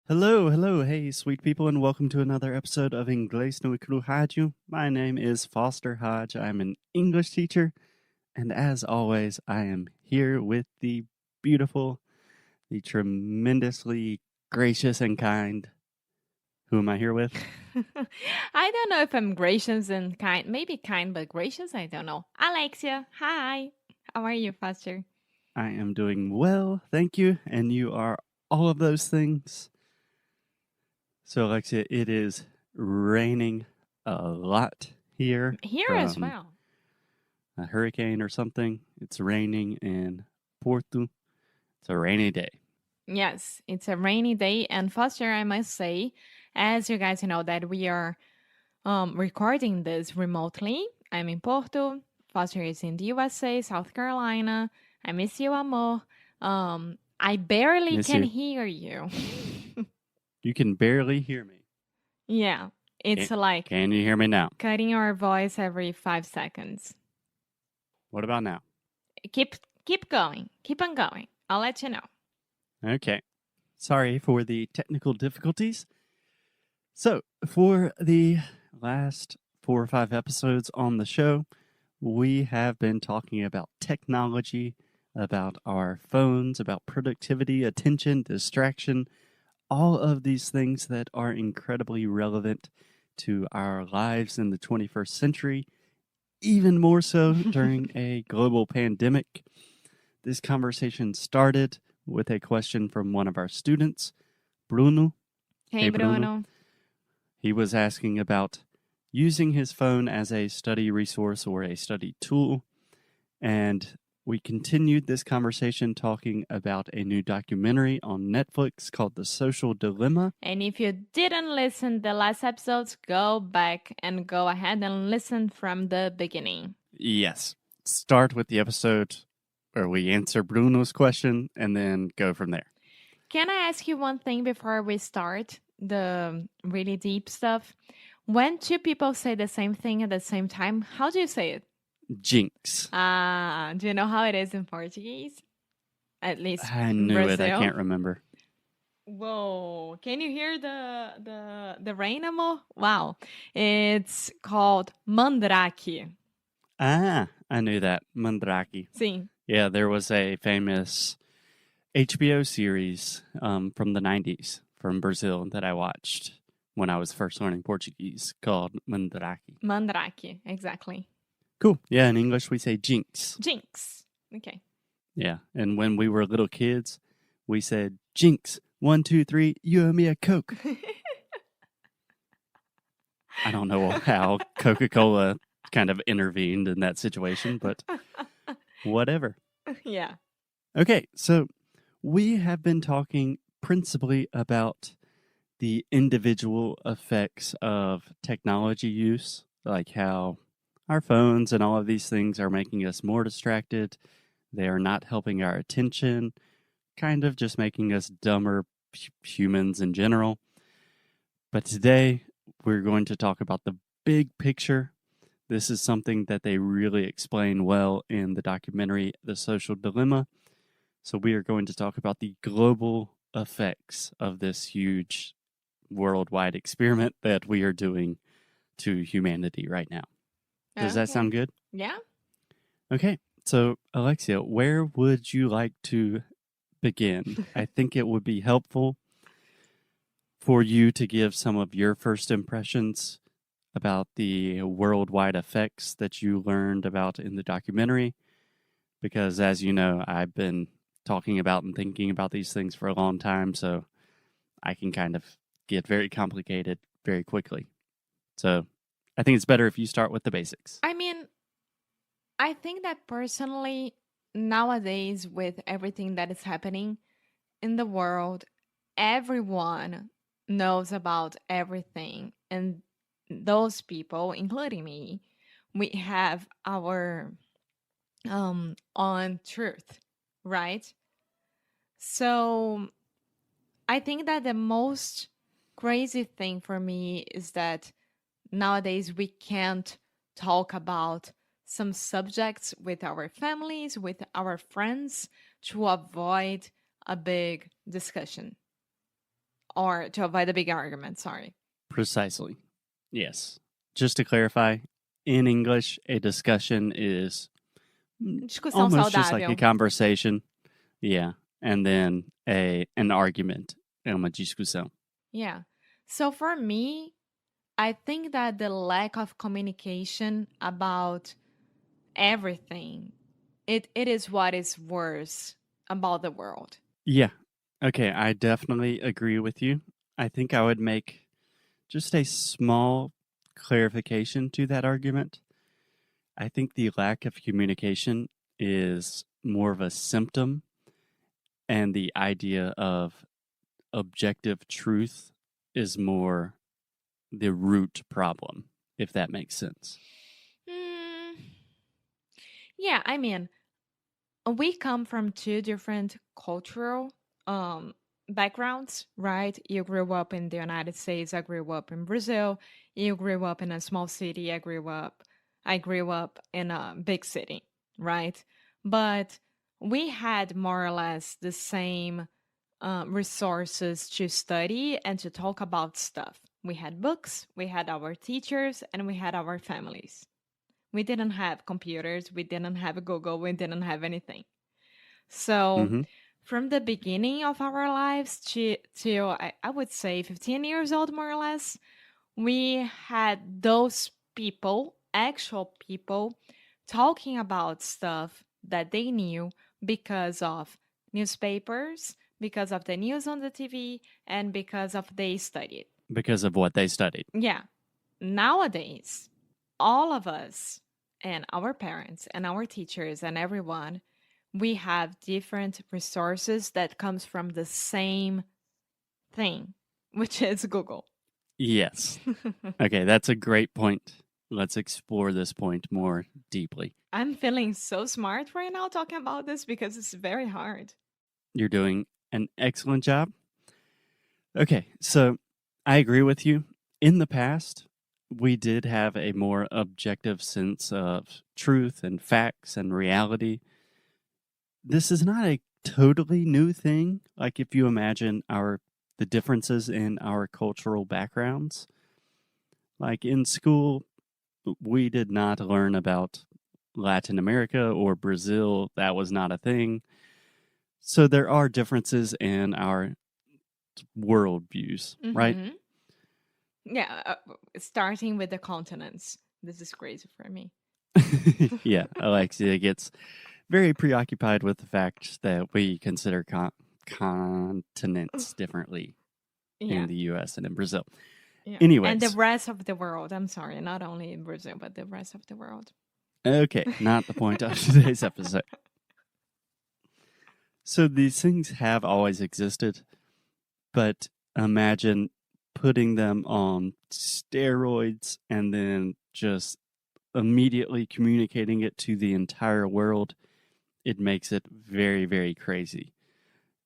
Hello, hello, hey, sweet people, and welcome to another episode of Inglês no Rádio. My name is Foster Hodge. I'm an English teacher, and as always, I am here with the beautiful, the tremendously gracious and kind. Who am I here with? I don't know if I'm gracious and kind. Maybe kind, but gracious? I don't know. Alexia, hi. How are you, Foster? I am doing well, thank you, and you are all of those things. So, Alexia, it is raining a lot here Here as from well. a hurricane or something. It's raining in Porto. It's a rainy day. Yes, it's a rainy day. And Foster, I must say, as you guys know, that we are recording this remotely. I'm in Porto. Foster is in the USA, South Carolina. I miss you, amor. I barely Miss can you. hear you. You can barely hear me. Yeah, it's like Can you hear me now? cutting our voice every 5 seconds. What about now? Keep going. Keep on going. I'll let you know. Okay. Sorry for the technical difficulties. So, for the last 4 or 5 episodes on the show, we have been talking about technology, about our phones, about productivity, attention, distraction, all of these things that are incredibly relevant to our lives in the 21st century, even more so during a global pandemic. This conversation started with a question from one of our students, Bruno. Hey, Bruno. He was asking about using his phone as a study resource or a study tool. And we continued this conversation talking about a new documentary on Netflix called The Social Dilemma. And if you didn't listen the last episodes, go back and go ahead and listen from the beginning. Yes. Start with the episode where we answer Bruno's question and then go from there. Can I ask you one thing before we start the really deep stuff? When two people say the same thing at the same time, how do you say it? Jinx. Do you know how it is in Portuguese? At least I in knew it. I Brazil. can't remember. Whoa! Can you hear the rain, amor? Wow! It's called mandrake. Ah, I knew that. Mandrake. Sim. Yeah, there was a famous HBO series from the 90s from Brazil that I watched when I was first learning Portuguese called Mandrake. Mandrake, exactly. Cool. Yeah, in English we say jinx. Jinx. Okay. Yeah, and when we were little kids, we said jinx. 1, 2, 3, you owe me a Coke. I don't know how Coca-Cola kind of intervened in that situation, but whatever. Yeah. Okay, so we have been talking principally about the individual effects of technology use, like how our phones and all of these things are making us more distracted. They are not helping our attention, kind of just making us dumber humans in general. But today we're going to talk about the big picture. This is something that they really explain well in the documentary The Social Dilemma. So we are going to talk about the global effects of this huge worldwide experiment that we are doing to humanity right now. Does that sound good? Yeah. Okay. So, Alexia, where would you like to begin? I think it would be helpful for you to give some of your first impressions about the worldwide effects that you learned about in the documentary. Because, as you know, I've been talking about and thinking about these things for a long time, so I can kind of get very complicated very quickly. So I think it's better if you start with the basics. I mean, I think that personally, nowadays, with everything that is happening in the world, everyone knows about everything. And those people, including me, we have our own truth, right? So I think that the most crazy thing for me is that nowadays we can't talk about some subjects with our families, with our friends, to avoid a big discussion. or to avoid a big argument. Sorry. Precisely. Yes. Just to clarify, in English, a discussion is Discussão almost just like a saudável. conversation. Yeah. And then an argument. É uma discussão. Yeah. So for me, I think that the lack of communication about everything, it is what is worse about the world. Yeah. Okay, I definitely agree with you. I think I would make just a small clarification to that argument. I think the lack of communication is more of a symptom, and the idea of objective truth is more the root problem, if that makes sense. Mm, yeah, I mean, we come from two different cultural backgrounds, right? You grew up in the United States, I grew up in Brazil. You grew up in a small city, I grew up in a big city, right? But we had more or less the same resources to study and to talk about stuff. We had books, we had our teachers, and we had our families. We didn't have computers, we didn't have Google, we didn't have anything. So, Mm-hmm. from the beginning of our lives to I would say 15 years old, more or less, we had those people, actual people, talking about stuff that they knew because of newspapers, because of the news on the TV, and because of they studied. Because of what they studied. Yeah. Nowadays, all of us and our parents and our teachers and everyone, we have different resources that comes from the same thing, which is Google. Yes. Okay, that's a great point. Let's explore this point more deeply. I'm feeling so smart right now talking about this because it's very hard. You're doing an excellent job. Okay, so I agree with you. In the past, we did have a more objective sense of truth and facts and reality. This is not a totally new thing. Like if you imagine the differences in our cultural backgrounds. Like in school, we did not learn about Latin America or Brazil. That was not a thing. So there are differences in our worldviews, right? Mhm. Yeah, starting with the continents. This is crazy for me. Yeah, Alexia gets very preoccupied with the fact that we consider continents differently Yeah, in the US and in Brazil. yeah. And the Anyways, rest of the world. I'm sorry, not only in Brazil, but the rest of the world. okay, not the point of today's episode. So these things have always existed, but imagine putting them on steroids and then just immediately communicating it to the entire world. It makes it very, very crazy.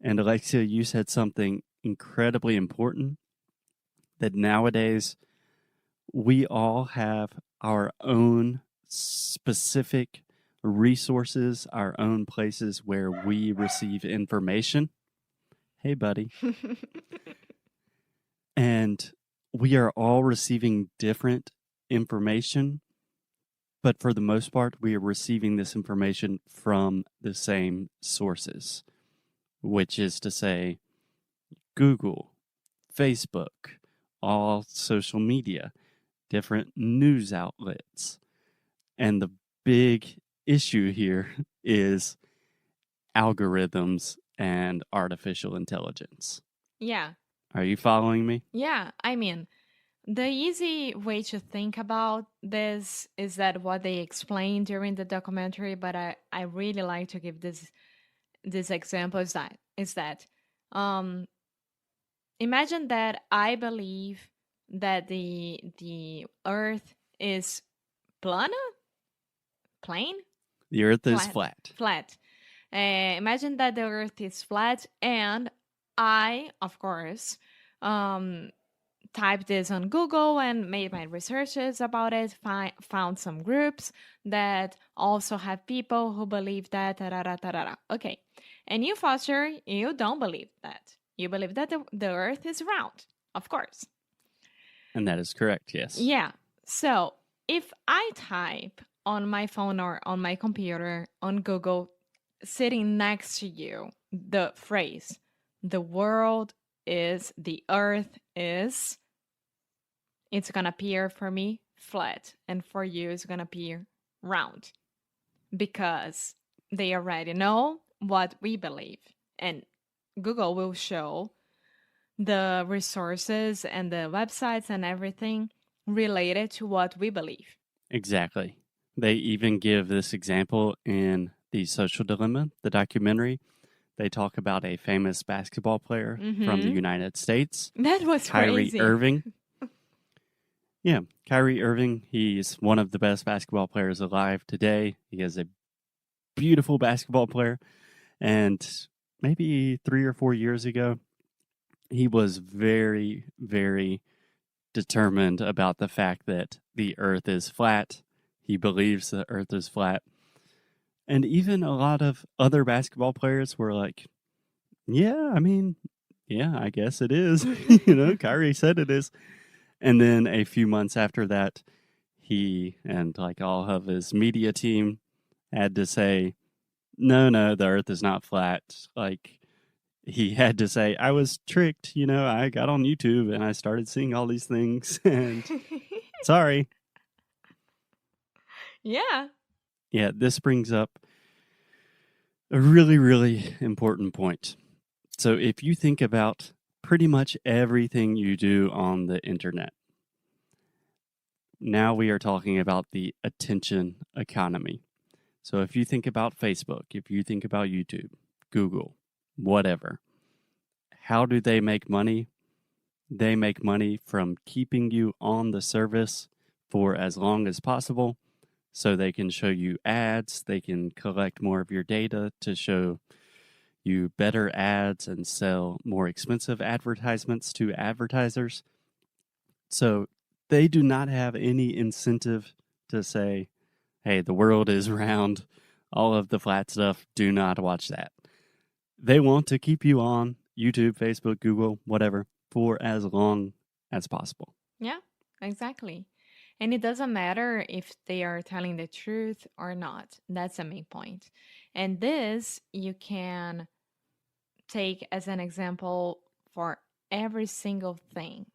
And Alexia, you said something incredibly important, that nowadays we all have our own specific resources, our own places where we receive information. Hey, buddy. And we are all receiving different information, but for the most part, we are receiving this information from the same sources, which is to say, Google, Facebook, all social media, different news outlets. And the big issue here is algorithms and artificial intelligence. Yeah. Are you following me? Yeah, I mean, the easy way to think about this is that what they explained during the documentary, but I really like to give this example is that um imagine that I believe that the earth is plana, plane, The earth is flat, flat. flat. Imagine that the earth is flat, and I, of course, um typed this on Google and made my researches about it, found some groups that also have people who believe that. Okay. And you, Foster, you don't believe that. You believe that the earth is round, of course. And that is correct, yes. Yeah. So if I type on my phone or on my computer on Google, sitting next to you, the phrase, the world is, the earth is, it's going to appear for me flat. And for you, it's going to appear round because they already know what we believe. And Google will show the resources and the websites and everything related to what we believe. Exactly. They even give this example in The Social Dilemma, the documentary. They talk about a famous basketball player from the United States. That was Kyrie crazy. Irving. Yeah, Kyrie Irving. He's one of the best basketball players alive today. He is a beautiful basketball player. And maybe 3 or 4 years ago, he was very, very determined about the fact that the earth is flat. He believes the earth is flat. And even a lot of other basketball players were like, yeah, I guess it is. Kyrie said it is. And then a few months after that, he and like all of his media team had to say, no, the earth is not flat. Like, he had to say, I was tricked. I got on YouTube and I started seeing all these things. And sorry. Yeah. Yeah, this brings up a really, really important point. So if you think about pretty much everything you do on the internet, now we are talking about the attention economy. So if you think about Facebook, if you think about YouTube, Google, whatever, how do they make money? They make money from keeping you on the service for as long as possible so they can show you ads. They can collect more of your data to show you better ads and sell more expensive advertisements to advertisers. So they do not have any incentive to say, hey, the world is round, all of the flat stuff, do not watch that. They want to keep you on YouTube, Facebook, Google, whatever, for as long as possible. Yeah, exactly. And it doesn't matter if they are telling the truth or not. That's the main point. And this you can take as an example for every single thing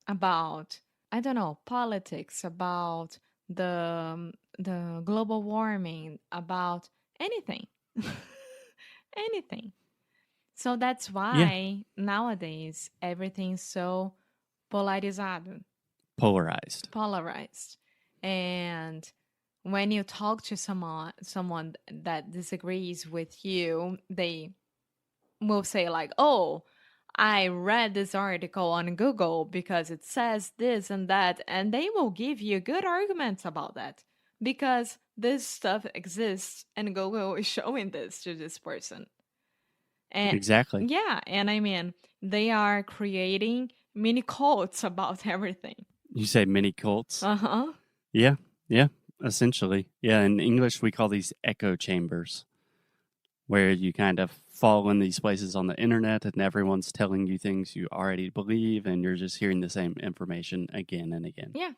about, I don't know, politics, about the global warming, about anything. Anything. So that's Yeah, why nowadays everything's so polarizado, polarized. And when you talk to someone that disagrees with you, they will say like, "Oh, I read this article on Google because it says this and that," and they will give you good arguments about that because this stuff exists and Google is showing this to this person. And Exactly. yeah, and I mean, they are creating mini cults about everything. You say mini cults? Uh-huh. Yeah, essentially. Yeah, in English we call these echo chambers, where you kind of fall in these places on the internet and everyone's telling you things you already believe and you're just hearing the same information again and again. Yeah.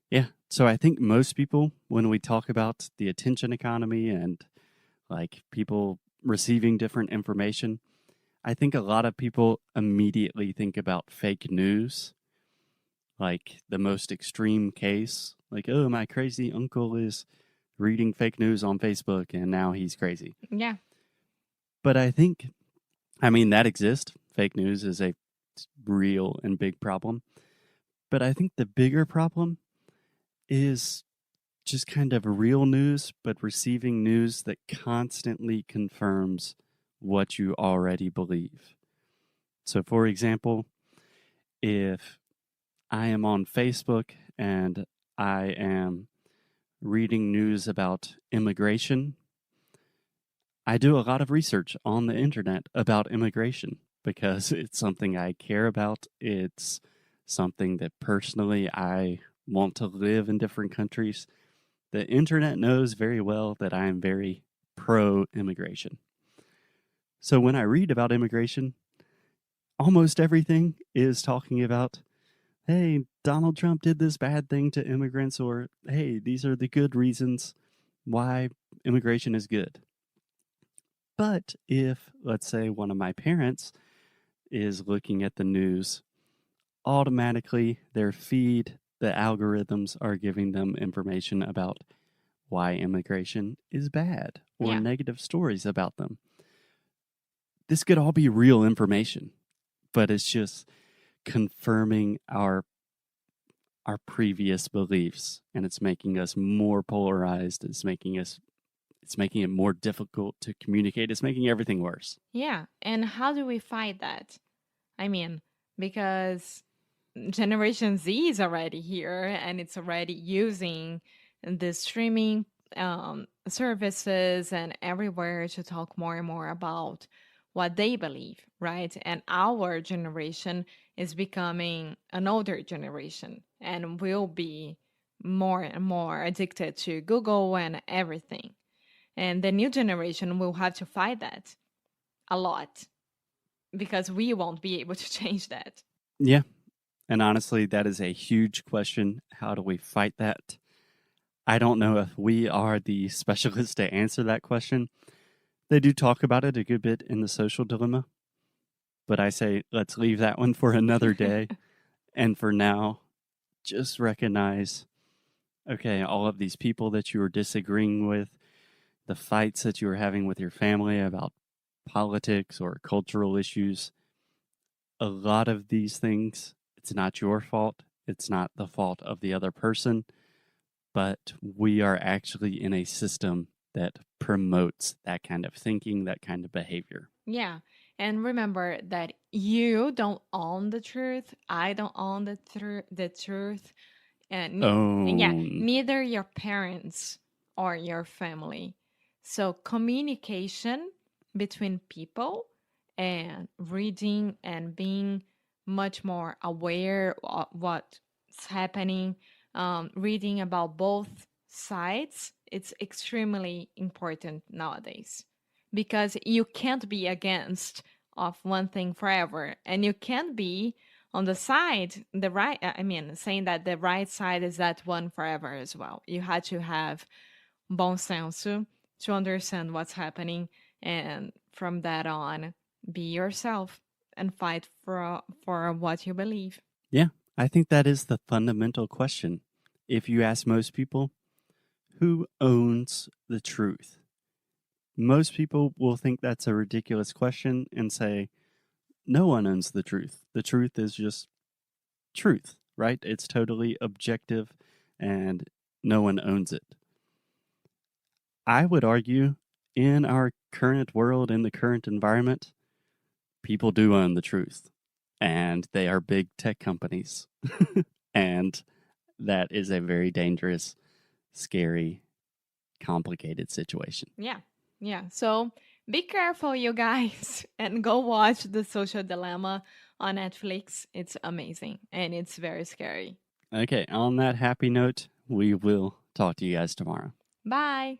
Yeah, so I think most people, when we talk about the attention economy and like people receiving different information, I think a lot of people immediately think about fake news, like the most extreme case, like, oh, my crazy uncle is reading fake news on Facebook and now he's crazy. Yeah. But I think, that exists. Fake news is a real and big problem. But I think the bigger problem is just kind of real news, but receiving news that constantly confirms what you already believe. So, for example, if I am on Facebook and I am reading news about immigration, I do a lot of research on the internet about immigration because it's something I care about. It's something that personally I want to live in different countries. The internet knows very well that I am very pro immigration. So when I read about immigration, almost everything is talking about, hey, Donald Trump did this bad thing to immigrants, or hey, these are the good reasons why immigration is good. But if, let's say, one of my parents is looking at the news, automatically their feed, the algorithms are giving them information about why immigration is bad or Yeah. negative stories about them. This could all be real information, but it's just confirming our previous beliefs, and it's making us more polarized. It's making it more difficult to communicate. It's making everything worse. Yeah. And how do we fight that? I mean, because Generation Z is already here and it's already using the streaming services and everywhere to talk more and more about what they believe, right? And our generation is becoming an older generation and will be more and more addicted to Google and everything. And the new generation will have to fight that a lot because we won't be able to change that. Yeah. And honestly, that is a huge question. How do we fight that? I don't know if we are the specialists to answer that question. They do talk about it a good bit in the social dilemma, but I say let's leave that one for another day. And for now, just recognize, okay, all of these people that you are disagreeing with, the fights that you are having with your family about politics or cultural issues, a lot of these things, it's not your fault. It's not the fault of the other person, but we are actually in a system that promotes that kind of thinking, that kind of behavior. Yeah. And remember that you don't own the truth. I don't own the truth. And yeah, Own. neither your parents or your family. So communication between people and reading and being much more aware of what's happening, reading about both sides, it's extremely important nowadays because you can't be against of one thing forever and you can't be on the side the right I mean saying that the right side is that one forever as well. You had to have bom senso to understand what's happening and from that on be yourself and fight for what you believe. Yeah, I think that is the fundamental question. If you ask most people, who owns the truth? Most people will think that's a ridiculous question and say, no one owns the truth. The truth is just truth, right? It's totally objective and no one owns it. I would argue in our current world, in the current environment, people do own the truth and they are big tech companies. And that is a very dangerous, scary, complicated situation. Yeah. Yeah. So be careful, you guys, and go watch The Social Dilemma on Netflix. It's amazing and it's very scary. Okay, on that happy note, we will talk to you guys tomorrow. Bye.